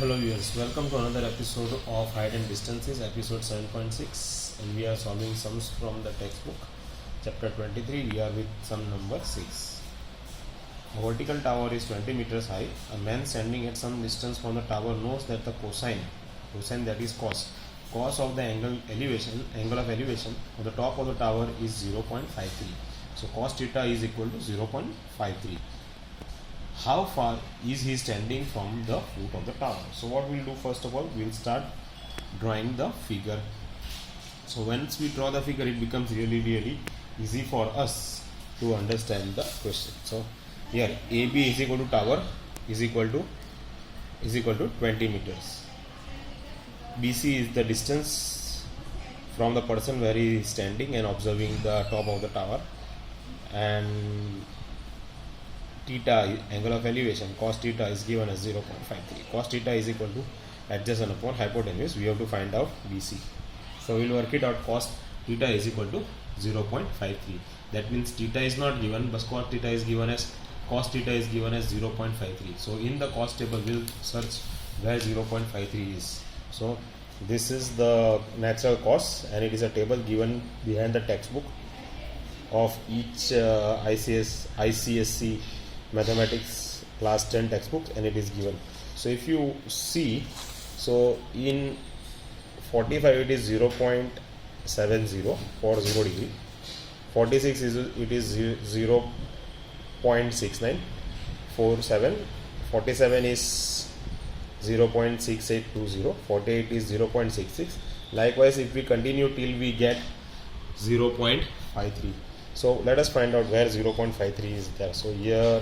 Hello viewers, welcome to another episode of Height and Distances, episode 7.6, and we are solving sums from the textbook, chapter 23. We are with sum number 6. A vertical tower is 20 meters high. A man standing at some distance from the tower knows that the cosine that is cos of the angle of elevation of the top of the tower is 0.53. So cos theta is equal to 0.53. How far is he standing from the foot of the tower? So what we'll do, first of all, we'll start drawing the figure. So once we draw the figure, it becomes really easy for us to understand the question. So here AB is equal to tower is equal to 20 meters. BC is the distance from the person where he is standing and observing the top of the tower, and theta, angle of elevation, cos theta is given as 0.53. Cos theta is equal to adjacent upon hypotenuse. We have to find out BC. So we will work it out. Cos theta is equal to 0.53. That means theta is not given, but cos theta is given as 0.53. So in the cos table, we'll search where 0.53 is. So this is the natural cos, and it is a table given behind the textbook of each ICSC mathematics class 10 textbooks, and it is given. So if you see, so in 45 it is 0.70 for 0 degree, 46 it is 0.69, 47 is 0.6820, 48 is 0.66. Likewise, if we continue till we get 0.53. So let us find out where 0.53 is there. So here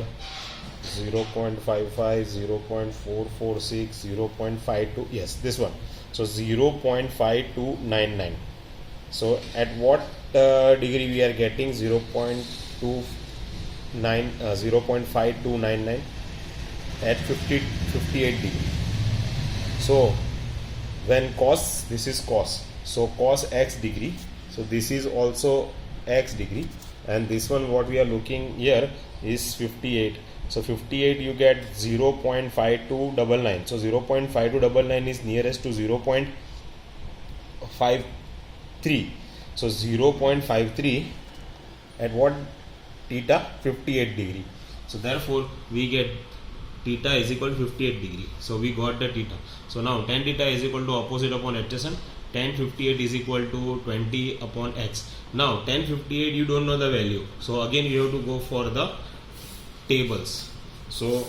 0.55, 0.446, 0.52, yes, this one. So 0.5299. So at what degree we are getting 0.5299? At 58 degree. So when cos, this is cos, so cos x degree, so this is also x degree, and this one what we are looking here is 58. So 58 you get 0.5299. So 0.5299 is nearest to 0.53. So 0.53 at what theta? 58 degree. So therefore we get theta is equal to 58 degree. So we got the theta. So now tan theta is equal to opposite upon adjacent. Tan 58 is equal to 20 upon x. Now tan 58 you don't know the value, so again you have to go for the tables. So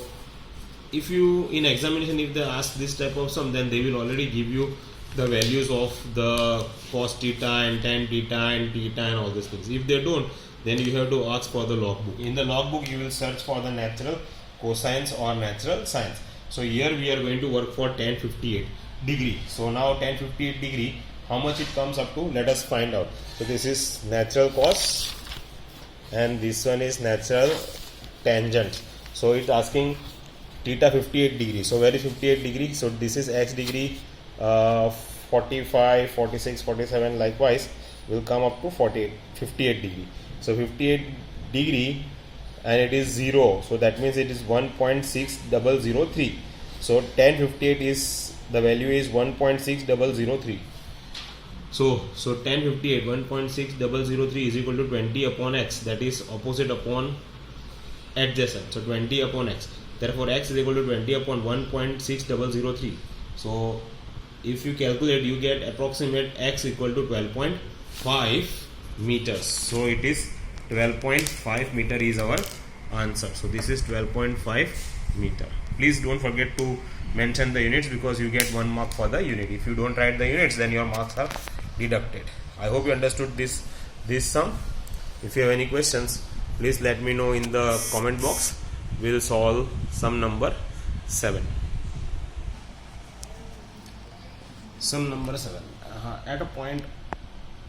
if you in examination, if they ask this type of sum, then they will already give you the values of the cos theta and tan theta and all these things. If they don't, then you have to ask for the logbook. In the logbook you will search for the natural cosines or natural sines. So here we are going to work for tan 58 degree. So now tan 58 degree, how much it comes up to, let us find out. So this is natural cos and this one is natural tangent. So it's asking theta 58 degree. So where is 58 degree? So this is x degree, 45, 46, 47 likewise will come up to 58 degree. So 58 degree and it is 0, so that means it is 1.6003. so tan 58 is, the value is 1.6003. so tan 58 1.6003 is equal to 20 upon x, that is opposite upon adjacent, so 20 upon x. Therefore x is equal to 20 upon 1.6003. so if you calculate, you get approximate x equal to 12.5 meters. So it is 12.5 meter is our answer. So this is 12.5 meter. Please don't forget to mention the units, because you get 1 mark for the unit. If you don't write the units, then your marks are deducted. I hope you understood this sum. If you have any questions, please let me know in the comment box. We'll solve sum number 7. Sum number 7. At a point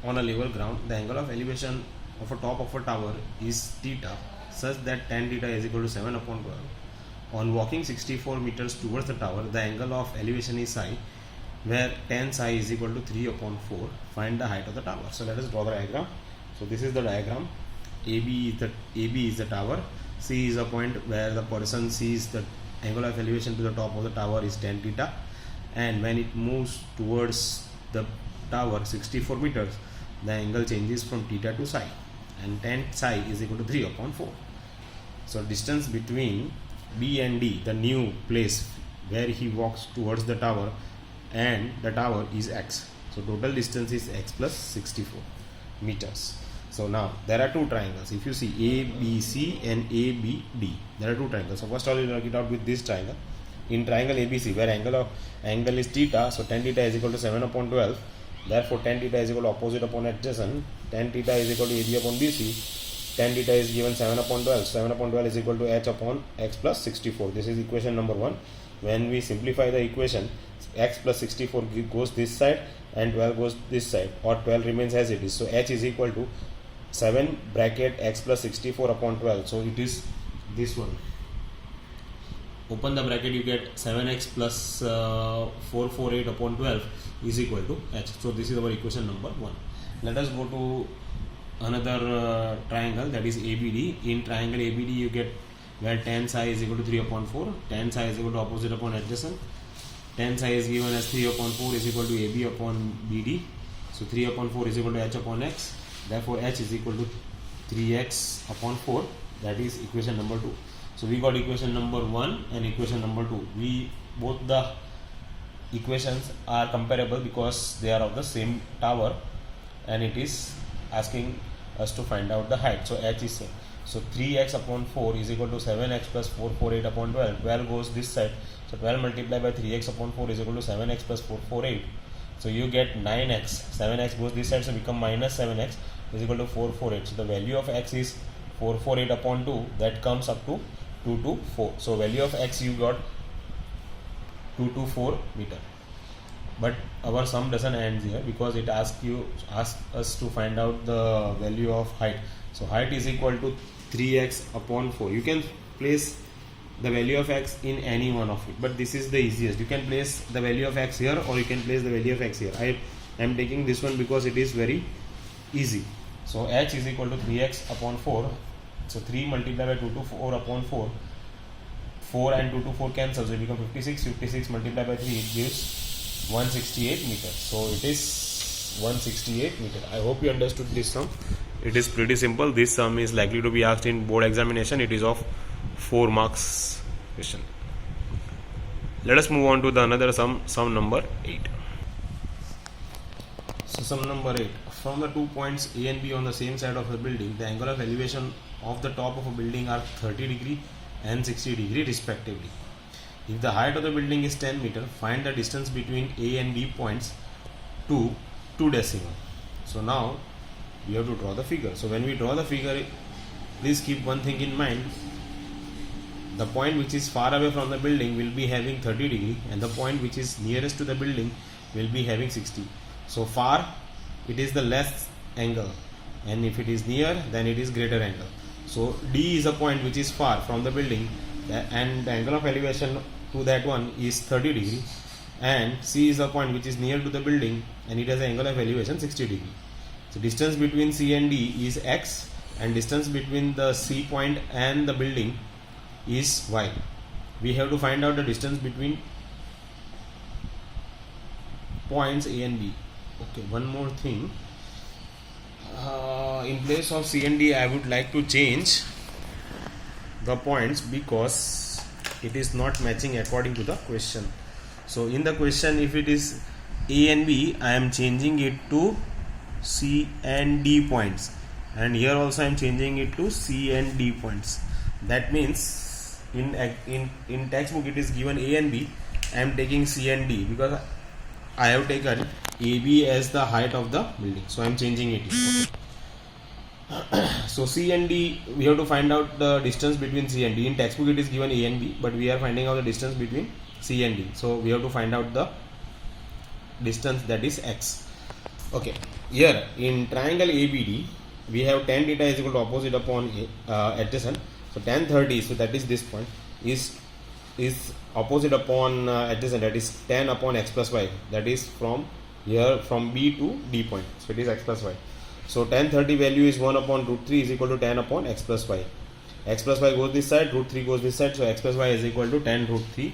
on a level ground, the angle of elevation of a top of a tower is theta, such that tan theta is equal to 7 upon 12. On walking 64 meters towards the tower, the angle of elevation is psi, where tan psi is equal to 3 upon 4. Find the height of the tower. So let us draw the diagram. So this is the diagram. AB is the tower. C is a point where the person sees the angle of elevation to the top of the tower is tan theta. and when it moves towards the tower 64 meters, the angle changes from theta to psi, and tan psi is equal to 3 upon 4. So distance between B and D, the new place where he walks towards the tower, and the tower is x. So total distance is x plus 64 meters. So now there are two triangles. If you see ABC and ABD, there are two triangles. So first of all, you work it out with this triangle. In triangle ABC, where angle is theta, so tan theta is equal to 7 upon 12. Therefore tan theta is equal to opposite upon adjacent. Tan theta is equal to AB upon BC. Tan theta is given 7 upon 12. 7 upon 12 is equal to h upon x plus 64. This is equation number 1. When we simplify the equation, x plus 64 goes this side and 12 goes this side, or 12 remains as it is. So h is equal to 7 bracket x plus 64 upon 12. So it is this one. Open the bracket, you get 7x plus 448 upon 12 is equal to h. So this is our equation number 1. Let us go to another triangle, that is ABD. In triangle ABD, you get where tan psi is equal to 3 upon 4. Tan psi is equal to opposite upon adjacent. Tan psi is given as 3 upon 4 is equal to AB upon BD. So 3 upon 4 is equal to h upon x. Therefore h is equal to 3x upon 4. That is equation number 2. So we got equation number 1 and equation number 2. Both the equations are comparable because they are of the same tower, and it is asking us to find out the height. So h is same. So 3x upon 4 is equal to 7x plus 448 upon 12. 12 goes this side. So 12 multiplied by 3x upon 4 is equal to 7x plus 448. So you get 9x. 7x goes this side, so become minus 7x is equal to 448. So the value of x is 448 upon 2. That comes up to 224. So value of x you got 224 meter. But our sum doesn't end here because it asks us to find out the value of height. So height is equal to 3x upon 4. You can place the value of x in any one of it, but this is the easiest. You can place the value of x here, or you can place the value of x here. I am taking this one because it is very easy. So h is equal to 3x upon 4. So 3 multiplied by 2 to 4 upon 4. 4 and 2 to 4 cancel, so it becomes 56. 56 multiplied by 3, it gives 168 meters. So it is 168 meter. I hope you understood this sum. It is pretty simple. This sum is likely to be asked in board examination. It is of 4 marks question. Let us move on to the another sum number 8. So sum number 8. From the 2 points A and B on the same side of the building, the angle of elevation of the top of a building are 30 degree and 60 degree respectively. If the height of the building is 10 meter, find the distance between A and B points to 2 decimal. So now we have to draw the figure. So when we draw the figure, please keep one thing in mind. The point which is far away from the building will be having 30 degree, and the point which is nearest to the building will be having 60. So far it is the less angle, and if it is near, then it is greater angle. So D is a point which is far from the building, and the angle of elevation to that one is 30 degree, and C is a point which is near to the building, and it has an angle of elevation 60 degree. So distance between C and D is x, and distance between the C point and the building is y. We have to find out the distance between points A and B. Okay, one more thing. In place of C and D, I would like to change the points because it is not matching according to the question. So in the question, if it is A and B, I am changing it to C and D points, and here also I am changing it to C and D points. That means in textbook it is given A and B. I am taking C and D because I have taken AB as the height of the building, so I am changing it here. Okay. So C and D, we have to find out the distance between C and D. In textbook it is given A and B, but we are finding out the distance between C and D. So we have to find out the distance, that is x. Okay. Here in triangle ABD, we have tan theta is equal to opposite upon adjacent. So tan 30, so that is this point, is opposite upon adjacent, that is tan upon x plus y. That is from here, from B to D point. So it is x plus y. So tan 30 value is 1 upon root 3 is equal to tan upon x plus y. X plus y goes this side, root 3 goes this side. So x plus y is equal to tan root 3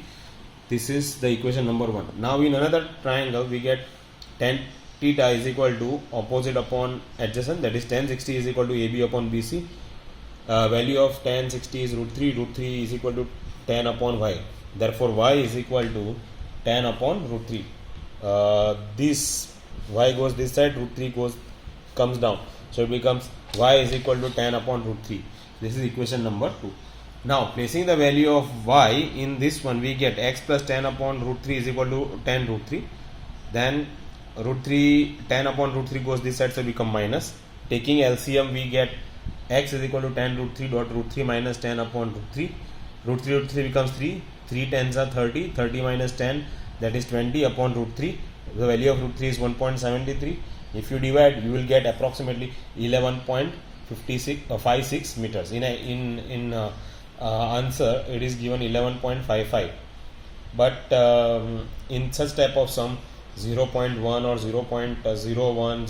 This is the equation number 1. Now in another triangle we get tan theta is equal to opposite upon adjacent, that is tan 60 is equal to AB upon BC. Value of tan 60 is root 3 is equal to tan upon y. Therefore y is equal to tan upon root 3. This y goes this side, root 3 comes down. So it becomes y is equal to tan upon root 3. This is equation number 2. Now placing the value of y in this one, we get x plus tan upon root 3 is equal to tan root 3. Then root 3, tan upon root 3 goes this side, so become minus. Taking LCM, we get x is equal to tan root 3 dot root 3 minus tan upon root 3. Root 3 becomes 3. 3 tens are 30. 30 minus 10, that is 20 upon root 3. The value of root 3 is 1.73. If you divide, you will get approximately 11.56 meters. In answer, it is given 11.55. But in such type of sum, 0.1 or 0.01,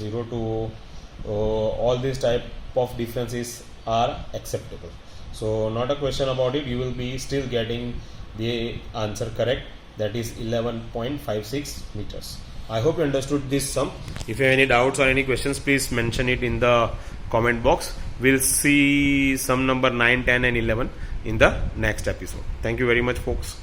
02, all these type of differences are acceptable. So not a question about it, you will be still getting the answer correct, that is 11.56 meters. I hope you understood this sum. If you have any doubts or any questions, please mention it in the comment box. We'll see sum number 9, 10 and 11 in the next episode. Thank you very much, folks.